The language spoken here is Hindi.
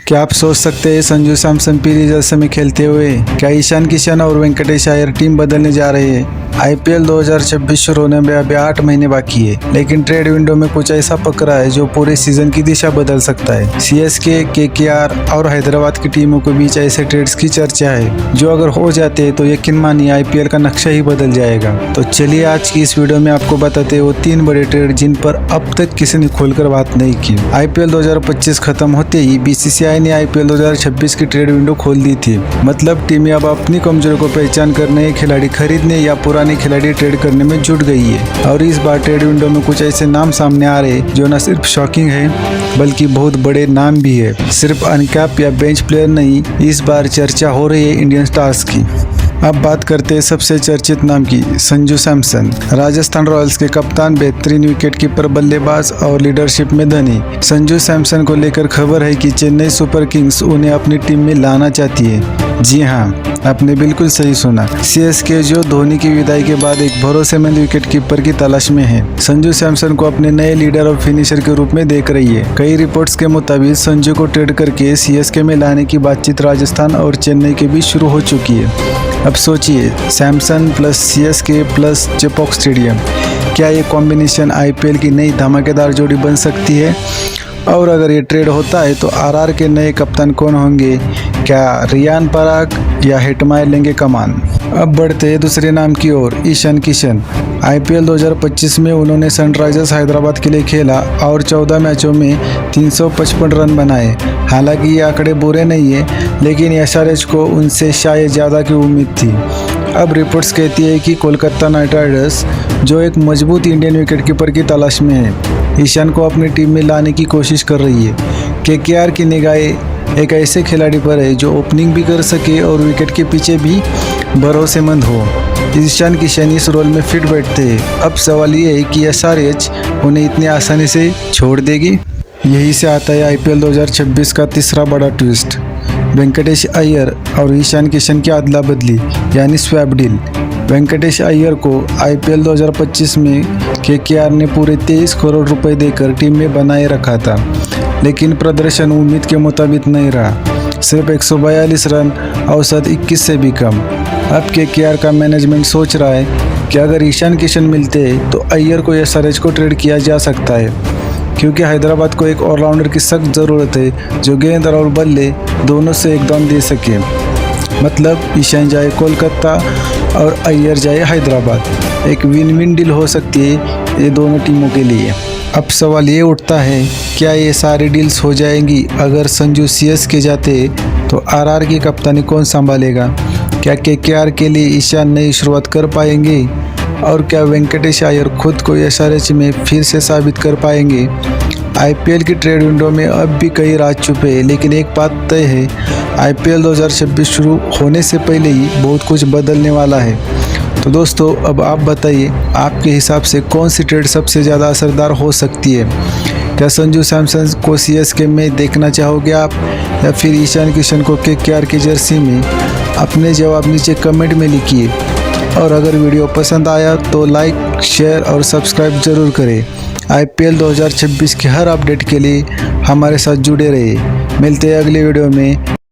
क्या आप सोच सकते हैं संजू सैमसन पीली जर्सी में खेलते हुए? क्या ईशान किशन और वेंकटेश अय्यर टीम बदलने जा रहे हैं? आईपीएल 2026 शुरू होने में अभी 8 महीने बाकी है, लेकिन ट्रेड विंडो में कुछ ऐसा पकड़ा है जो पूरे सीजन की दिशा बदल सकता है। सीएसके, केकेआर और हैदराबाद की टीमों के बीच ऐसे ट्रेड्स की चर्चा है जो अगर हो जाते हैं तो यकीन मानिए आईपीएल का नक्शा ही बदल जाएगा। तो चलिए आज की इस वीडियो में आपको बताते हैं वो 3 बड़े ट्रेड जिन पर अब तक किसी ने खोलकर बात नहीं की। आईपीएल 2025 खत्म होते ही बीसीसीआई ने आईपीएल 2026 की ट्रेड विंडो खोल दी थी। मतलब टीमें अब अपनी कमजोरी को पहचान कर नए खिलाड़ी खरीदने या पुराने खिलाड़ी ट्रेड करने में जुट गई है। और इस बार ट्रेड विंडो में कुछ ऐसे नाम सामने आ रहे जो न सिर्फ शॉकिंग है बल्कि बहुत बड़े नाम भी है। सिर्फ अनकैप या बेंच प्लेयर नहीं, इस बार चर्चा हो रही है इंडियन स्टार्स की। अब बात करते हैं सबसे चर्चित नाम की, संजू सैमसन। राजस्थान रॉयल्स के कप्तान, बेहतरीन विकेट कीपर, बल्लेबाज और लीडरशिप में धनी संजू सैमसन को लेकर खबर है कि चेन्नई सुपर किंग्स उन्हें अपनी टीम में लाना चाहती है। जी हाँ, आपने बिल्कुल सही सुना। सीएसके जो धोनी की विदाई के बाद एक भरोसेमंद विकेट कीपर की तलाश में है, संजू सैमसन को अपने नए लीडर और फिनिशर के रूप में देख रही है। कई रिपोर्ट्स के मुताबिक संजू को ट्रेड करके सीएसके में लाने की बातचीत राजस्थान और चेन्नई के बीच शुरू हो चुकी है। अब सोचिए, Samson plus CSK plus Chepauk stadium, क्या ये कॉम्बिनेशन आईपीएल की नई धमाकेदार जोड़ी बन सकती है? और अगर ये ट्रेड होता है तो आरआर के नए कप्तान कौन होंगे? क्या रियान पराग या हेटमायर लेंगे कमान? अब बढ़ते हैं दूसरे नाम की ओर, ईशान किशन। आईपीएल 2025 में उन्होंने सनराइजर्स हैदराबाद के लिए खेला और 14 मैचों में 355 रन बनाए। हालांकि ये आंकड़े बुरे नहीं है, लेकिन एसआरएच को उनसे शायद ज़्यादा की उम्मीद थी। अब रिपोर्ट्स कहती है कि कोलकाता नाइट राइडर्स, जो एक मजबूत इंडियन विकेटकीपर की तलाश में है, ईशान को अपनी टीम में लाने की कोशिश कर रही है। केकेआर की निगाहें एक ऐसे खिलाड़ी पर है जो ओपनिंग भी कर सके और विकेट के पीछे भी भरोसेमंद हो। ईशान किशन इस रोल में फिट बैठते हैं। अब सवाल ये है कि एसआरएच उन्हें इतनी आसानी से छोड़ देगी? यही से आता है आईपीएल 2026 का तीसरा बड़ा ट्विस्ट, वेंकटेश अय्यर और ईशान किशन की अदला बदली यानी स्वैप डील। वेंकटेश अय्यर को आईपीएल 2025 में केकेआर ने पूरे 23 करोड़ रुपए देकर टीम में बनाए रखा था, लेकिन प्रदर्शन उम्मीद के मुताबिक नहीं रहा। सिर्फ 142 रन, औसत 21 से भी कम। अब केकेआर का मैनेजमेंट सोच रहा है कि अगर ईशान किशन मिलते तो अय्यर को एसआरएच को ट्रेड किया जा सकता है, क्योंकि हैदराबाद को एक ऑलराउंडर की सख्त ज़रूरत है जो गेंद और बल्ले दोनों से एकदम दे सके। मतलब ईशान जाए कोलकाता और अय्यर जाए हैदराबाद। एक विन विन डील हो सकती है ये दोनों टीमों के लिए। अब सवाल ये उठता है, क्या ये सारी डील्स हो जाएंगी अगर संजू सीएसके जाते तो आरआर की कप्तानी कौन संभालेगा? क्या केकेआर के लिए ईशान नई शुरुआत कर पाएंगे? और क्या वेंकटेश अय्यर खुद को एसआरएच में फिर से साबित कर पाएंगे? आईपीएल की ट्रेड विंडो में अब भी कई राज छुपे हैं, लेकिन एक बात तय है, आईपीएल 2026 शुरू होने से पहले ही बहुत कुछ बदलने वाला है। तो दोस्तों, अब आप बताइए, आपके हिसाब से कौन सी ट्रेड सबसे ज़्यादा असरदार हो सकती है? क्या संजू सैमसन को सीएसके में देखना चाहोगे आप, या फिर ईशान किशन को केकेआर की जर्सी में? अपने जवाब नीचे कमेंट में लिखिए। और अगर वीडियो पसंद आया तो लाइक, शेयर और सब्सक्राइब जरूर करें। आईपीएल 2026 के हर अपडेट के लिए हमारे साथ जुड़े रहिए। मिलते हैं अगले वीडियो में।